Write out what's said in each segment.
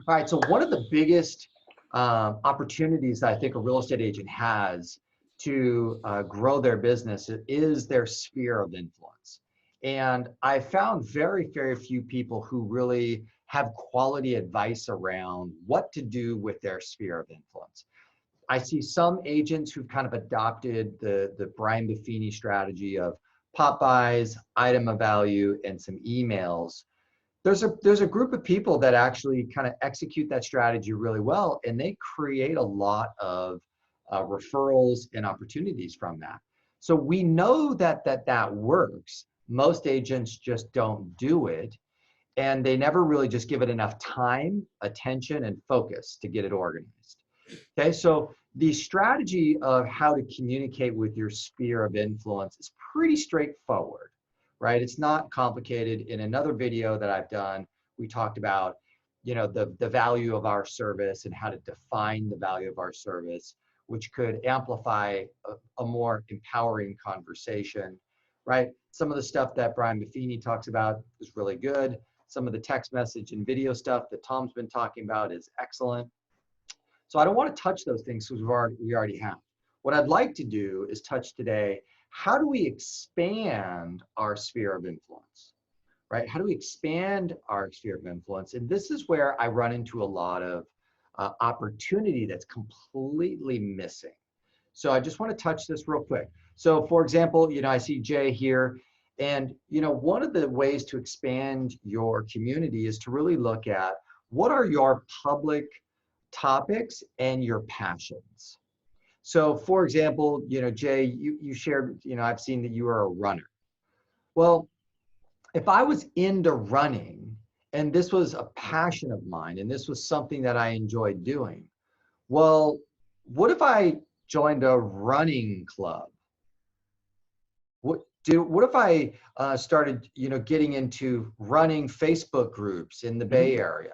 All right, so one of the biggest opportunities I think a real estate agent has to grow their business is their sphere of influence. And I found very, very few people who really have quality advice around what to do with their sphere of influence. I see some agents who've kind of adopted the Brian Buffini strategy of pop buys, item of value, and some emails. There's a group of people that actually kind of execute that strategy really well, and they create a lot of referrals and opportunities from that. So we know that works. Most agents just don't do it, and they never really just give it enough time, attention, and focus to get it organized. Okay, so the strategy of how to communicate with your sphere of influence is pretty straightforward, right? It's not complicated. In another video that I've done, we talked about, the value of our service and how to define the value of our service, which could amplify a more empowering conversation, right? Some of the stuff that Brian Buffini talks about is really good. Some of the text message and video stuff that Tom's been talking about is excellent. So I don't want to touch those things because we already have. What I'd like to do is touch today, how do we expand our sphere of influence, right? How do we expand our sphere of influence? And this is where I run into a lot of opportunity that's completely missing. So I just want to touch this real quick. So for example, I see Jay here, and one of the ways to expand your community is to really look at what are your public topics and your passions. So for example, Jay, you shared, I've seen that you are a runner. Well, if I was into running and this was a passion of mine and this was something that I enjoyed doing, well, what if I joined a running club? What if I started, getting into running Facebook groups in the Bay Area?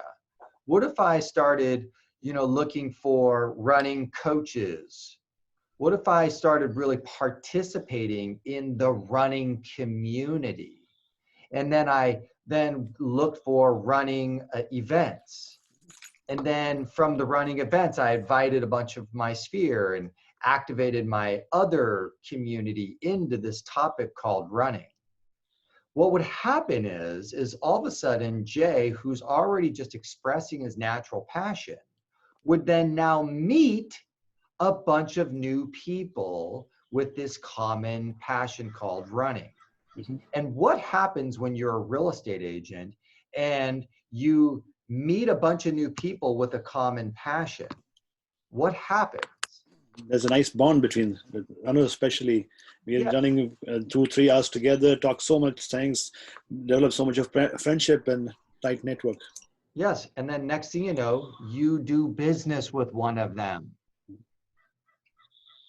What if I started, looking for running coaches? What if I started really participating in the running community? And then I looked for running events. And then from the running events, I invited a bunch of my sphere and activated my other community into this topic called running. What would happen is all of a sudden, Jay, who's already just expressing his natural passion, would then now meet a bunch of new people with this common passion called running. And what happens when you're a real estate agent and you meet a bunch of new people with a common passion? What happens? There's a nice bond between the runners, especially. We are running 2-3 hours together, talk so much things, develop so much of friendship and tight network. Yes, and then next thing you know, you do business with one of them.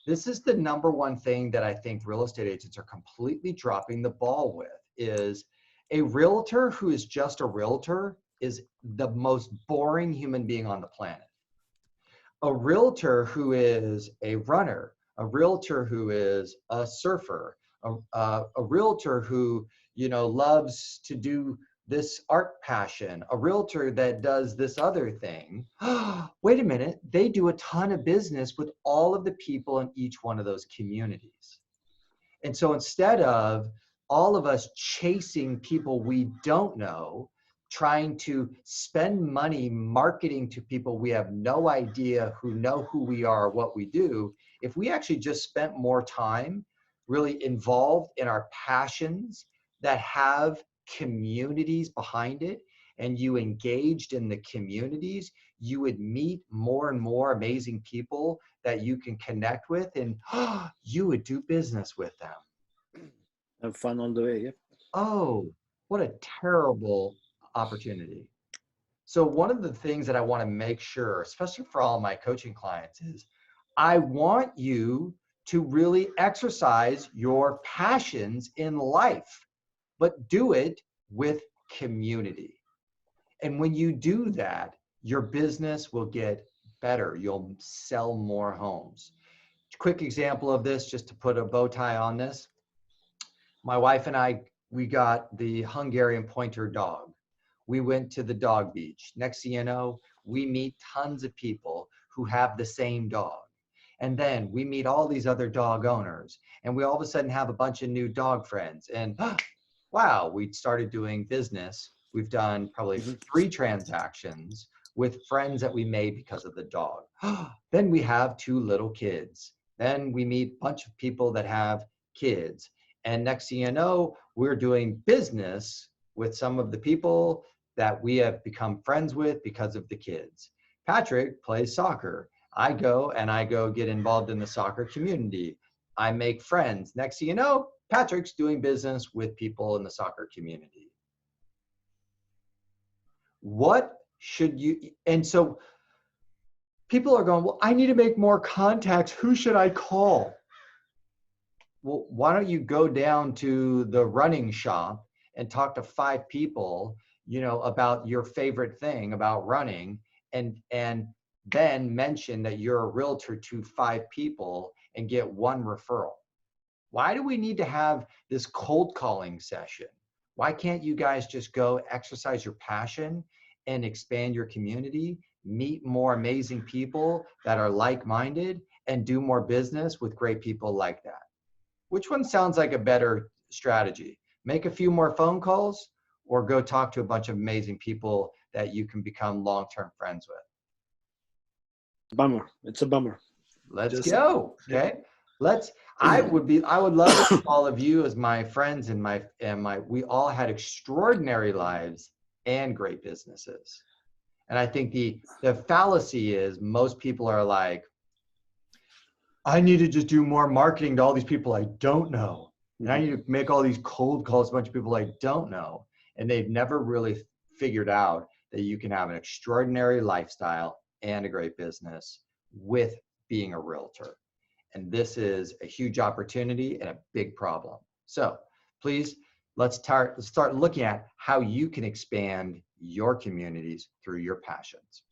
This is the number one thing that I think real estate agents are completely dropping the ball with, is a realtor who is just a realtor is the most boring human being on the planet. A realtor who is a runner, a realtor who is a surfer, a realtor who, loves to do this art passion, a realtor that does this other thing. Wait a minute, they do a ton of business with all of the people in each one of those communities. And so instead of all of us chasing people we don't know, trying to spend money marketing to people we have no idea who know who we are, what we do, if we actually just spent more time really involved in our passions that have communities behind it, and you engaged in the communities, you would meet more and more amazing people that you can connect with, and you would do business with them. Have fun on the way. Yep. Oh, what a terrible opportunity. So one of the things that I want to make sure, especially for all my coaching clients, is I want you to really exercise your passions in life, but do it with community. And when you do that, your business will get better. You'll sell more homes. Quick example of this, just to put a bow tie on this. My wife and I, we got the Hungarian pointer dog. We went to the dog beach. Next thing you know, we meet tons of people who have the same dog. And then we meet all these other dog owners, and we all of a sudden have a bunch of new dog friends. And wow, we started doing business. We've done probably 3 transactions with friends that we made because of the dog. Then we have 2 little kids. Then we meet a bunch of people that have kids. And next thing you know, we're doing business with some of the people that we have become friends with because of the kids. Patrick plays soccer. I go get involved in the soccer community. I make friends. Next thing you know, Patrick's doing business with people in the soccer community. What should you, and so people are going, well, I need to make more contacts. Who should I call? Well, why don't you go down to the running shop and talk to 5 people, you know, about your favorite thing about running, and then mention that you're a realtor to 5 people and get 1 referral. Why do we need to have this cold calling session? Why can't you guys just go exercise your passion and expand your community, meet more amazing people that are like-minded, and do more business with great people like that? Which one sounds like a better strategy? Make a few more phone calls, or go talk to a bunch of amazing people that you can become long-term friends with? Bummer. It's a bummer. Let's go. Okay. I would love to have all of you as my friends, and we all had extraordinary lives and great businesses. And I think the fallacy is most people are like, I need to just do more marketing to all these people I don't know. And I need to make all these cold calls to a bunch of people I don't know. And they've never really figured out that you can have an extraordinary lifestyle and a great business with being a realtor. And this is a huge opportunity and a big problem. So please, let's start looking at how you can expand your communities through your passions.